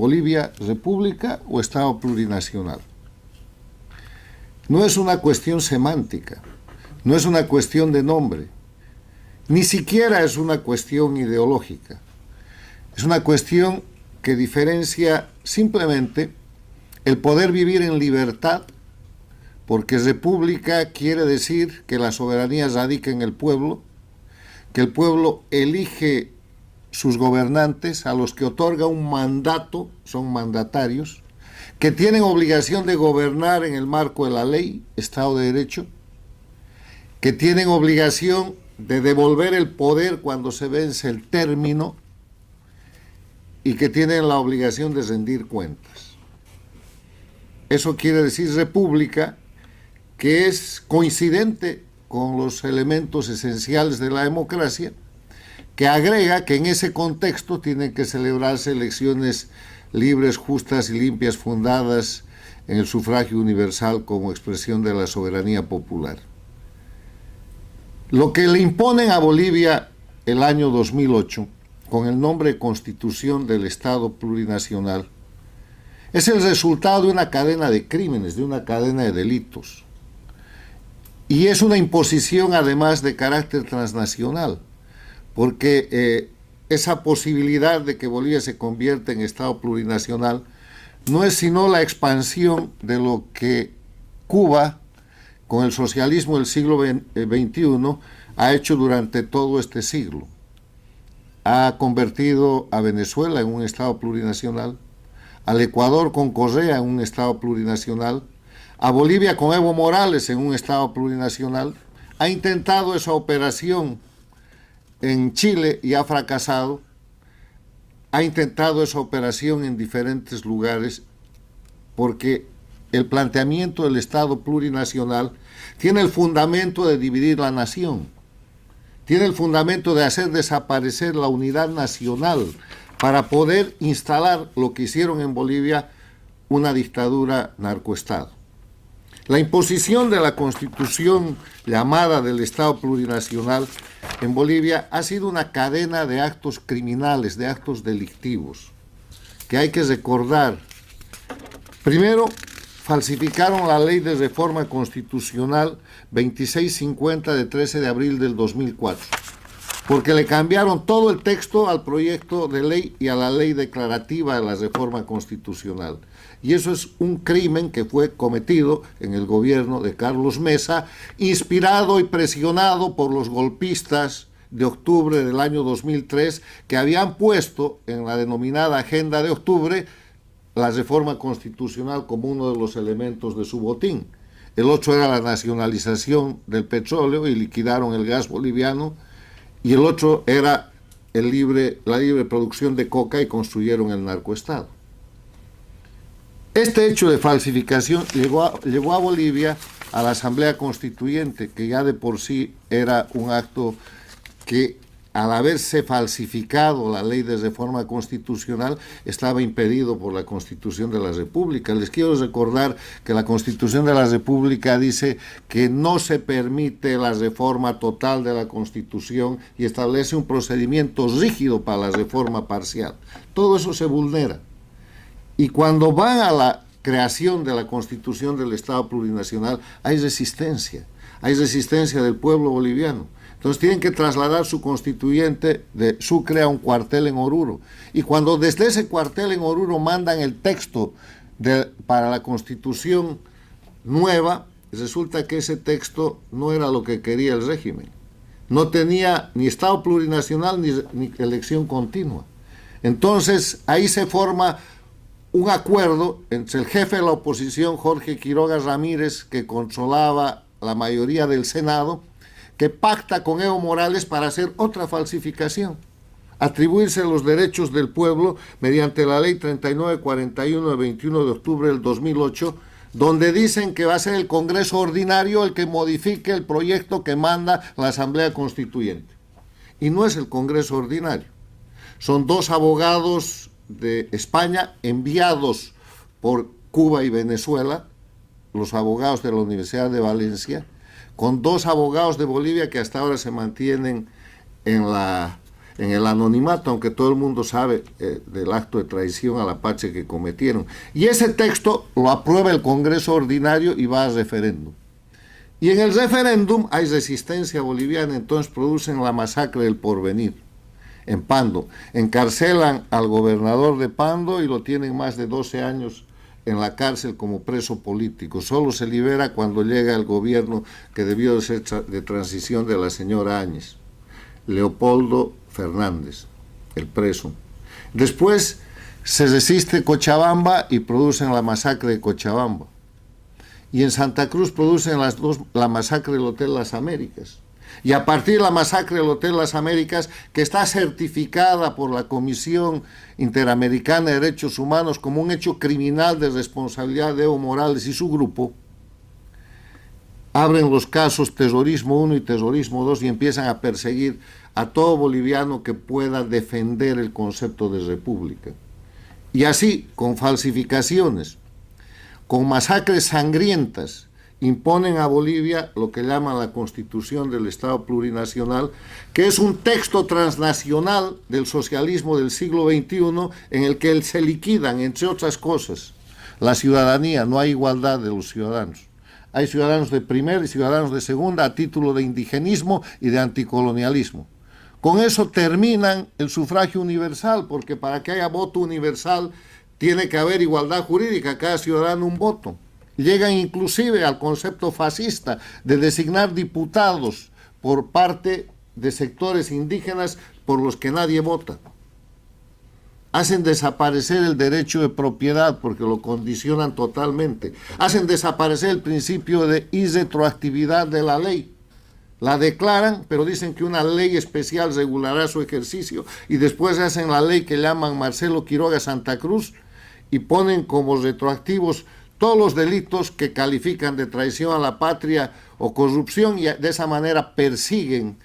Bolivia, república o Estado plurinacional. No es una cuestión semántica, no es una cuestión de nombre, ni siquiera es una cuestión ideológica. Es una cuestión que diferencia simplemente el poder vivir en libertad, porque república quiere decir que la soberanía radica en el pueblo, que el pueblo elige sus gobernantes, a los que otorga un mandato, son mandatarios, que tienen obligación de gobernar en el marco de la ley, Estado de Derecho, que tienen obligación de devolver el poder cuando se vence el término y que tienen la obligación de rendir cuentas. Eso quiere decir república, que es coincidente con los elementos esenciales de la democracia, que agrega que en ese contexto tienen que celebrarse elecciones libres, justas y limpias, fundadas en el sufragio universal como expresión de la soberanía popular. Lo que le imponen a Bolivia el año 2008, con el nombre Constitución del Estado Plurinacional, es el resultado de una cadena de crímenes, de una cadena de delitos. Y es una imposición además de carácter transnacional, porque esa posibilidad de que Bolivia se convierta en Estado plurinacional no es sino la expansión de lo que Cuba, con el socialismo del siglo XXI, ha hecho durante todo este siglo. Ha convertido a Venezuela en un Estado plurinacional, al Ecuador con Correa en un Estado plurinacional, a Bolivia con Evo Morales en un Estado plurinacional. Ha intentado esa operación en Chile y ha fracasado. Ha intentado esa operación en diferentes lugares porque el planteamiento del Estado plurinacional tiene el fundamento de dividir la nación, tiene el fundamento de hacer desaparecer la unidad nacional para poder instalar lo que hicieron en Bolivia, una dictadura narcoestado. La imposición de la Constitución llamada del Estado plurinacional en Bolivia ha sido una cadena de actos criminales, de actos delictivos, que hay que recordar. Primero, falsificaron la Ley de Reforma Constitucional 2650 de 13 de abril del 2004, porque le cambiaron todo el texto al proyecto de ley y a la ley declarativa de la Reforma Constitucional. Y eso es un crimen que fue cometido en el gobierno de Carlos Mesa, inspirado y presionado por los golpistas de octubre del año 2003, que habían puesto en la denominada Agenda de Octubre la reforma constitucional como uno de los elementos de su botín. El otro era la nacionalización del petróleo y liquidaron el gas boliviano, y el otro era la libre producción de coca y construyeron el narcoestado. Este hecho de falsificación llevó a Bolivia a la Asamblea Constituyente, que ya de por sí era un acto que, al haberse falsificado la ley de reforma constitucional, estaba impedido por la Constitución de la República. Les quiero recordar que la Constitución de la República dice que no se permite la reforma total de la Constitución y establece un procedimiento rígido para la reforma parcial. Todo eso se vulnera. Y cuando van a la creación de la Constitución del Estado plurinacional, hay resistencia del pueblo boliviano. Entonces tienen que trasladar su constituyente de Sucre a un cuartel en Oruro. Y cuando desde ese cuartel en Oruro mandan el texto para la Constitución nueva, resulta que ese texto no era lo que quería el régimen. No tenía ni Estado plurinacional ni elección continua. Entonces ahí se forma un acuerdo entre el jefe de la oposición, Jorge Quiroga Ramírez, que controlaba la mayoría del Senado, que pacta con Evo Morales para hacer otra falsificación, atribuirse los derechos del pueblo mediante la ley 3941 de 21 de octubre del 2008, donde dicen que va a ser el Congreso Ordinario el que modifique el proyecto que manda la Asamblea Constituyente. Y no es el Congreso Ordinario. Son dos abogados de España enviados por Cuba y Venezuela, los abogados de la Universidad de Valencia, con dos abogados de Bolivia que hasta ahora se mantienen en en el anonimato, aunque todo el mundo sabe del acto de traición a la patria que cometieron. Y ese texto lo aprueba el Congreso Ordinario y va a referéndum. Y en el referéndum hay resistencia boliviana, entonces producen la masacre del Porvenir, en Pando. Encarcelan al gobernador de Pando y lo tienen más de 12 años en la cárcel como preso político. Solo se libera cuando llega el gobierno que debió de ser de transición de la señora Áñez. Leopoldo Fernández, el preso. Después se resiste Cochabamba y producen la masacre de Cochabamba. Y en Santa Cruz producen la masacre del Hotel Las Américas. Y a partir de la masacre del Hotel Las Américas, que está certificada por la Comisión Interamericana de Derechos Humanos como un hecho criminal de responsabilidad de Evo Morales y su grupo, abren los casos terrorismo 1 y terrorismo 2 y empiezan a perseguir a todo boliviano que pueda defender el concepto de república. Y así, con falsificaciones, con masacres sangrientas, imponen a Bolivia lo que llaman la Constitución del Estado Plurinacional, que es un texto transnacional del socialismo del siglo XXI en el que se liquidan, entre otras cosas, la ciudadanía. No hay igualdad de los ciudadanos. Hay ciudadanos de primera y ciudadanos de segunda a título de indigenismo y de anticolonialismo. Con eso terminan el sufragio universal, porque para que haya voto universal tiene que haber igualdad jurídica, cada ciudadano un voto. Llegan inclusive al concepto fascista de designar diputados por parte de sectores indígenas por los que nadie vota. Hacen desaparecer el derecho de propiedad porque lo condicionan totalmente. Hacen desaparecer el principio de irretroactividad de la ley. La declaran, pero dicen que una ley especial regulará su ejercicio y después hacen la ley que llaman Marcelo Quiroga Santa Cruz y ponen como retroactivos todos los delitos que califican de traición a la patria o corrupción y de esa manera persiguen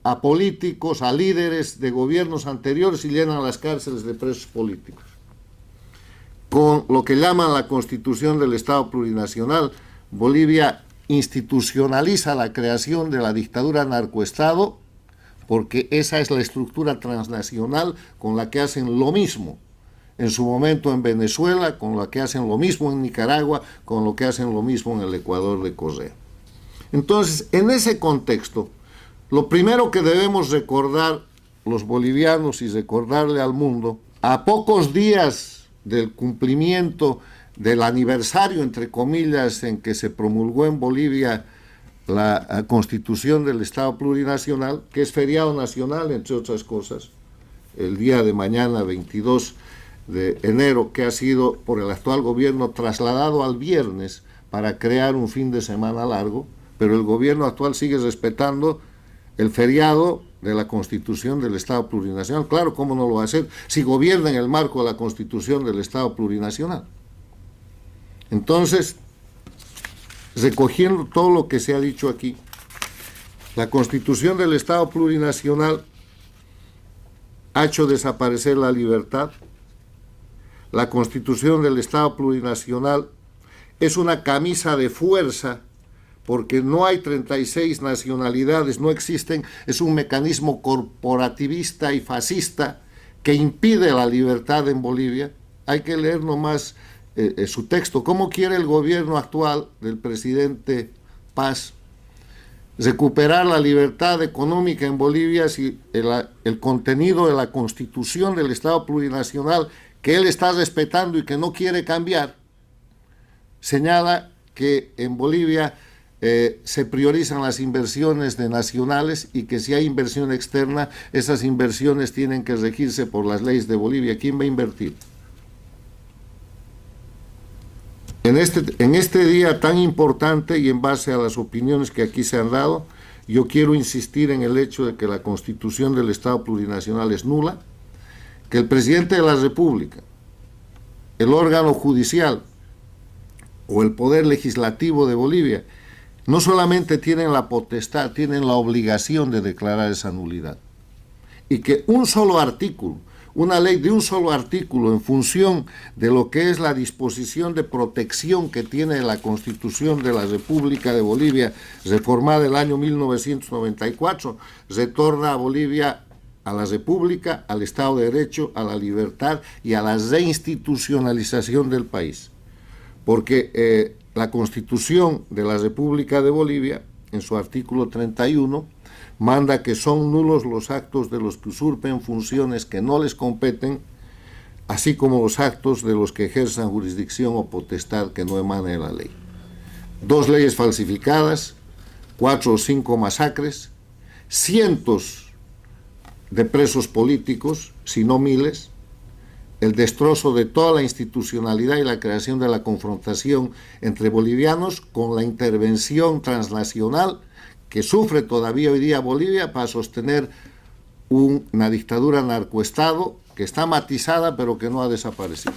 a políticos, a líderes de gobiernos anteriores y llenan las cárceles de presos políticos. Con lo que llaman la Constitución del Estado Plurinacional, Bolivia institucionaliza la creación de la dictadura narcoestado porque esa es la estructura transnacional con la que hacen lo mismo en su momento en Venezuela, con lo que hacen lo mismo en Nicaragua, con lo que hacen lo mismo en el Ecuador de Correa. Entonces, en ese contexto, lo primero que debemos recordar los bolivianos y recordarle al mundo, a pocos días del cumplimiento del aniversario, entre comillas, en que se promulgó en Bolivia la Constitución del Estado Plurinacional, que es feriado nacional, entre otras cosas, el día de mañana, 22 de enero, que ha sido por el actual gobierno trasladado al viernes para crear un fin de semana largo, pero el gobierno actual sigue respetando el feriado de la Constitución del Estado Plurinacional. Claro, ¿cómo no lo va a hacer si gobierna en el marco de la Constitución del Estado Plurinacional? Entonces, recogiendo todo lo que se ha dicho aquí, la Constitución del Estado Plurinacional ha hecho desaparecer la libertad. La Constitución del Estado Plurinacional es una camisa de fuerza porque no hay 36 nacionalidades, no existen, es un mecanismo corporativista y fascista que impide la libertad en Bolivia. Hay que leer nomás su texto. ¿Cómo quiere el gobierno actual del presidente Paz recuperar la libertad económica en Bolivia si el contenido de la Constitución del Estado Plurinacional que él está respetando y que no quiere cambiar, señala que en Bolivia se priorizan las inversiones de nacionales y que si hay inversión externa, esas inversiones tienen que regirse por las leyes de Bolivia? ¿Quién va a invertir? En este día tan importante y en base a las opiniones que aquí se han dado, yo quiero insistir en el hecho de que la Constitución del Estado Plurinacional es nula, que el presidente de la República, el órgano judicial o el poder legislativo de Bolivia no solamente tienen la potestad, tienen la obligación de declarar esa nulidad. Y que un solo artículo, una ley de un solo artículo en función de lo que es la disposición de protección que tiene la Constitución de la República de Bolivia, reformada el año 1994, retorna a Bolivia a la República, al Estado de Derecho, a la libertad y a la reinstitucionalización del país. Porque la Constitución de la República de Bolivia, en su artículo 31, manda que son nulos los actos de los que usurpen funciones que no les competen, así como los actos de los que ejerzan jurisdicción o potestad que no emane de la ley. 2 leyes falsificadas, 4 o 5 masacres, cientos de presos políticos, si no miles, el destrozo de toda la institucionalidad y la creación de la confrontación entre bolivianos con la intervención transnacional que sufre todavía hoy día Bolivia para sostener una dictadura narcoestado que está matizada pero que no ha desaparecido.